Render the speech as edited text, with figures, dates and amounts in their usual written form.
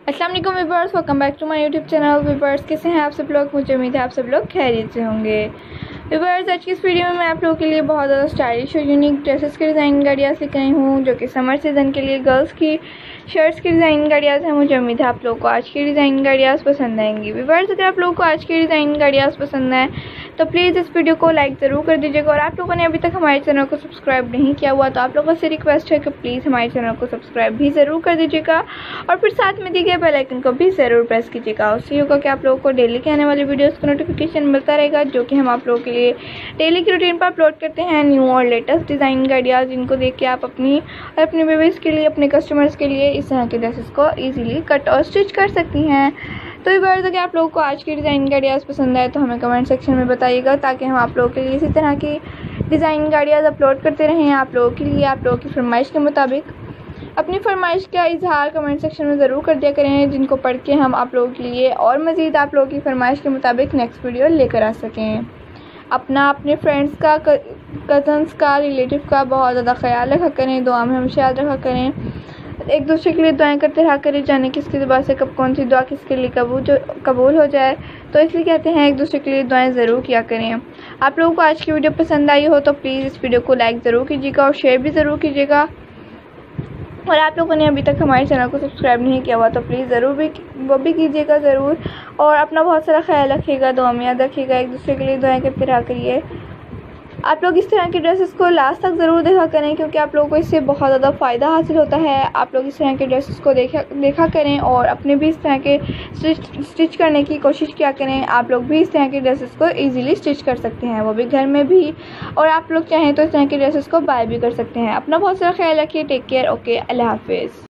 अस्सलाम वालेकुम viewers, welcome back to my YouTube channel. Viewers कैसे हैं आप सब लोग? मुझे उम्मीद है आप सब लोग खैरियत से होंगे। व्यूअर्स आज की इस वीडियो में मैं आप लोगों के लिए बहुत ज़्यादा स्टाइलिश और यूनिक ड्रेसेस के डिज़ाइन गाड़ियाँ लेकर आई हूँ, जो कि समर सीज़न के लिए गर्ल्स की शर्ट्स की डिज़ाइन गाड़ियाँ हैं। मुझे उम्मीद है आप लोगों को आज की डिज़ाइन गाड़ियाँ पसंद आएंगी। व्यूअर्स अगर आप लोगों को आज की डिज़ाइन गाड़ियाँ पसंद आए तो प्लीज़ इस वीडियो को लाइक ज़रूर कर दीजिएगा। और आप लोगों ने अभी तक हमारे चैनल को सब्सक्राइब नहीं किया हुआ तो आप लोगों से रिक्वेस्ट है कि प्लीज़ हमारे चैनल को सब्सक्राइब भी ज़रूर कर दीजिएगा और फिर साथ में दिए गए बेल आइकन को भी ज़रूर प्रेस कीजिएगा। उससे होगा कि आप लोगों को डेली के आने वाली वीडियोस का नोटिफिकेशन मिलता रहेगा, जो कि हम आप लोगों के लिए डेली की रूटीन पर अपलोड करते हैं न्यू और लेटेस्ट डिज़ाइन गाड़ियाँ, जिनको देख के आप अपनी और अपने बेबीज़ के लिए, अपने कस्टमर्स के लिए इस तरह के ड्रेसेस को ईजिली कट और स्टिच कर सकती हैं। तो व्यूअर्स अगर आप लोगों को आज की डिज़ाइन गाड़ियाँ पसंद आए तो हमें कमेंट सेक्शन में बताइएगा, ताकि हम आप लोगों के लिए इसी तरह की डिज़ाइन गाड़ियाँ अपलोड करते रहें आप लोगों के लिए। आप लोगों की फरमाइश के मुताबिक अपनी फरमाइश का इजहार कमेंट सेक्शन में ज़रूर कर दिया करें, जिनको पढ़ के हम आप लोगों के लिए और मज़ीद आप लोगों की फरमाइश के मुताबिक नेक्स्ट वीडियो लेकर आ सकें। अपने फ्रेंड्स का, कज़न्स का, रिलेटिव का बहुत ज़्यादा ख्याल रखा करें, दुआ में हमेशा याद रखा करें। एक दूसरे के लिए दुआएं करते रहा करें, जाने किसकी दुआ से कब कौन सी दुआ किसके लिए कबूल हो जाए। तो इसलिए कहते हैं एक दूसरे के लिए दुआएं ज़रूर किया करें। आप लोगों को आज की वीडियो पसंद आई हो तो प्लीज़ इस वीडियो को लाइक ज़रूर कीजिएगा और शेयर भी ज़रूर कीजिएगा। और आप लोगों ने अभी तक हमारे चैनल को सब्सक्राइब नहीं किया हुआ तो प्लीज़ वो भी कीजिएगा ज़रूर। और अपना बहुत सारा ख्याल रखिएगा, दुआ में याद रखिएगा, एक दूसरे के लिए दुआएं करते रहा करिए। आप लोग इस तरह के ड्रेसेस को लास्ट तक ज़रूर देखा करें, क्योंकि आप लोगों को इससे बहुत ज़्यादा फ़ायदा हासिल होता है। आप लोग इस तरह के ड्रेसेस को देखा करें और अपने भी इस तरह के स्टिच करने की कोशिश किया करें। आप लोग भी इस तरह के ड्रेसेस को ईजिली स्टिच कर सकते हैं, वो भी घर में भी। और आप लोग चाहें तो इस तरह के ड्रेसेस को बाय भी कर सकते हैं। अपना बहुत सारा ख्याल रखिए। Take care. ओके, अल्लाह हाफिज़।